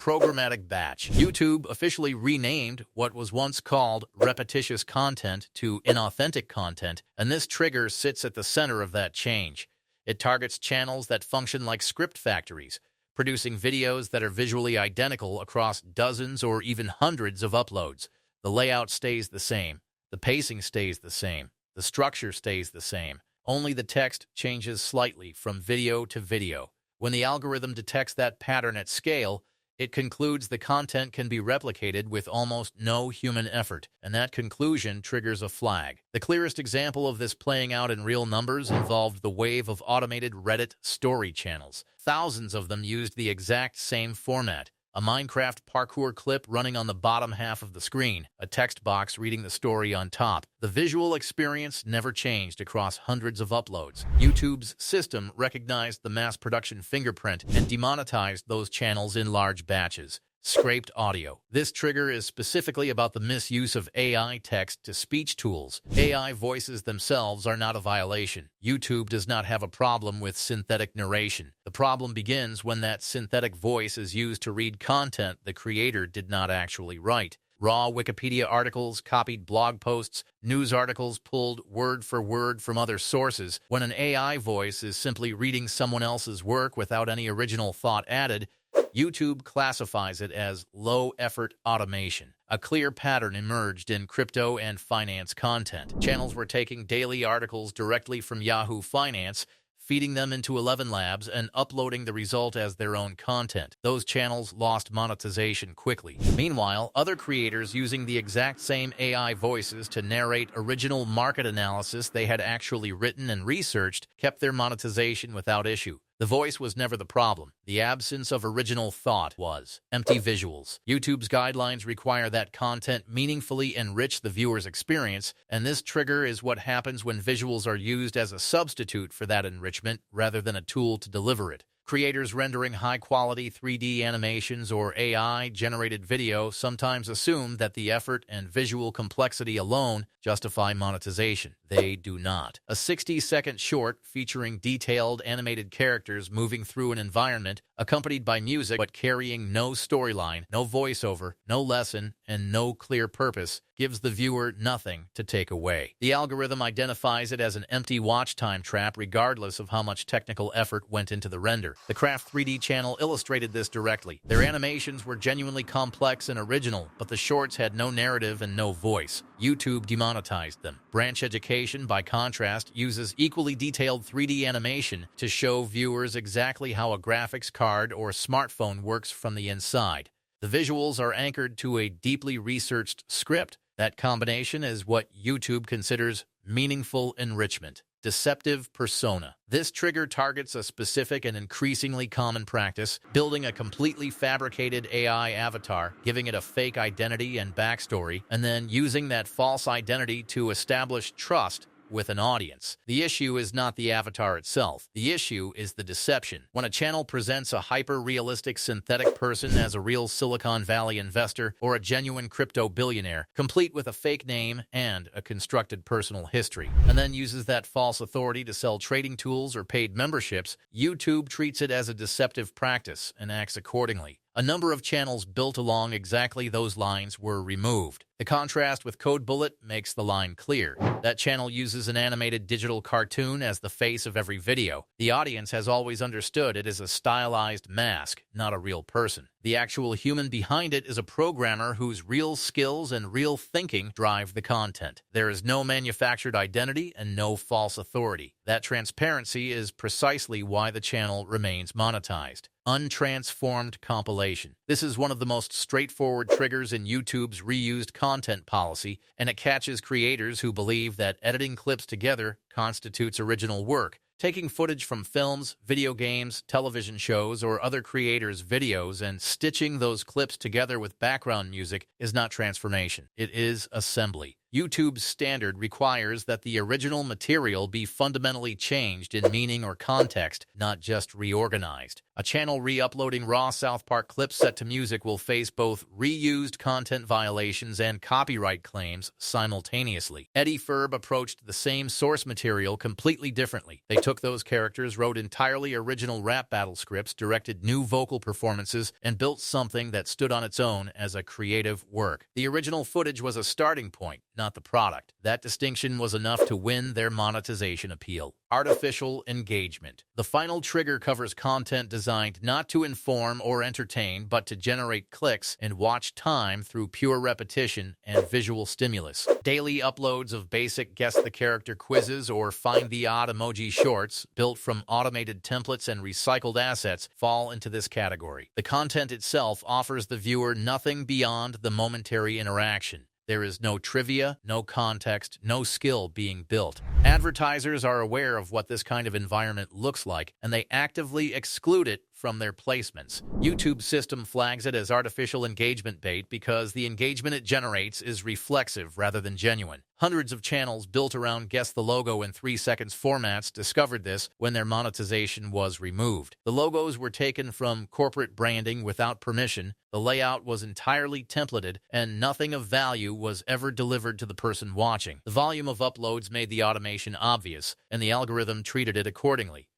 Programmatic Batch. YouTube officially renamed what was once called Repetitious Content to Inauthentic Content, and this trigger sits at the center of that change. It targets channels that function like script factories, producing videos that are visually identical across dozens or even hundreds of uploads. The layout stays the same, the pacing stays the same, the structure stays the same. Only the text changes slightly from video to video. When the algorithm detects that pattern at scale, it concludes the content can be replicated with almost no human effort, and that conclusion triggers a flag. The clearest example of this playing out in real numbers involved the wave of automated Reddit story channels. Thousands of them used the exact same format. A Minecraft parkour clip running on the bottom half of the screen, a text box reading the story on top. The visual experience never changed across hundreds of uploads. YouTube's system recognized the mass production fingerprint and demonetized those channels in large batches. Scraped audio. This trigger is specifically about the misuse of AI text-to-speech tools. AI voices themselves are not a violation. YouTube does not have a problem with synthetic narration. The problem begins when that synthetic voice is used to read content the creator did not actually write. Raw Wikipedia articles, copied blog posts, news articles pulled word for word from other sources. When an AI voice is simply reading someone else's work without any original thought added, YouTube classifies it as low-effort automation. A clear pattern emerged in crypto and finance content. Channels were taking daily articles directly from Yahoo Finance, feeding them into 11 Labs, and uploading the result as their own content. Those channels lost monetization quickly. Meanwhile, other creators using the exact same AI voices to narrate original market analysis they had actually written and researched kept their monetization without issue. The voice was never the problem. The absence of original thought was. Empty visuals. YouTube's guidelines require that content meaningfully enrich the viewer's experience, and this trigger is what happens when visuals are used as a substitute for that enrichment rather than a tool to deliver it. Creators rendering high-quality 3D animations or AI-generated video sometimes assume that the effort and visual complexity alone justify monetization. They do not. A 60-second short featuring detailed animated characters moving through an environment, accompanied by music but carrying no storyline, no voiceover, no lesson, and no clear purpose, gives the viewer nothing to take away. The algorithm identifies it as an empty watch time trap regardless of how much technical effort went into the render. The Craft 3D channel illustrated this directly. Their animations were genuinely complex and original, but the shorts had no narrative and no voice. YouTube demonetized them. Branch Education, by contrast, uses equally detailed 3D animation to show viewers exactly how a graphics card or smartphone works from the inside. The visuals are anchored to a deeply researched script. That combination is what YouTube considers meaningful enrichment. Deceptive Persona. This trigger targets a specific and increasingly common practice, building a completely fabricated AI avatar, giving it a fake identity and backstory, and then using that false identity to establish trust with an audience. The issue is not the avatar itself. The issue is the deception. When a channel presents a hyper-realistic synthetic person as a real Silicon Valley investor or a genuine crypto billionaire, complete with a fake name and a constructed personal history, and then uses that false authority to sell trading tools or paid memberships, YouTube treats it as a deceptive practice and acts accordingly. A number of channels built along exactly those lines were removed. The contrast with Code Bullet makes the line clear. That channel uses an animated digital cartoon as the face of every video. The audience has always understood it is a stylized mask, not a real person. The actual human behind it is a programmer whose real skills and real thinking drive the content. There is no manufactured identity and no false authority. That transparency is precisely why the channel remains monetized. Un-Transformed Compilation. This is one of the most straightforward triggers in YouTube's reused content policy, and it catches creators who believe that editing clips together constitutes original work. Taking footage from films, video games, television shows, or other creators' videos and stitching those clips together with background music is not transformation. It is assembly. YouTube's standard requires that the original material be fundamentally changed in meaning or context, not just reorganized. A channel re-uploading raw South Park clips set to music will face both reused content violations and copyright claims simultaneously. Eddie Ferb approached the same source material completely differently. They took those characters, wrote entirely original rap battle scripts, directed new vocal performances, and built something that stood on its own as a creative work. The original footage was a starting point, not the product. That distinction was enough to win their monetization appeal. Artificial engagement. The final trigger covers content designed not to inform or entertain, but to generate clicks and watch time through pure repetition and visual stimulus. Daily uploads of basic guess the character quizzes or find the odd emoji shorts, built from automated templates and recycled assets, fall into this category. The content itself offers the viewer nothing beyond the momentary interaction. There is no trivia, no context, no skill being built. Advertisers are aware of what this kind of environment looks like, and they actively exclude it from their placements. YouTube's system flags it as artificial engagement bait because the engagement it generates is reflexive rather than genuine. Hundreds of channels built around guess the logo in 3 seconds formats discovered this when their monetization was removed. The logos were taken from corporate branding without permission, the layout was entirely templated, and nothing of value was ever delivered to the person watching. The volume of uploads made the automation obvious, and the algorithm treated it accordingly.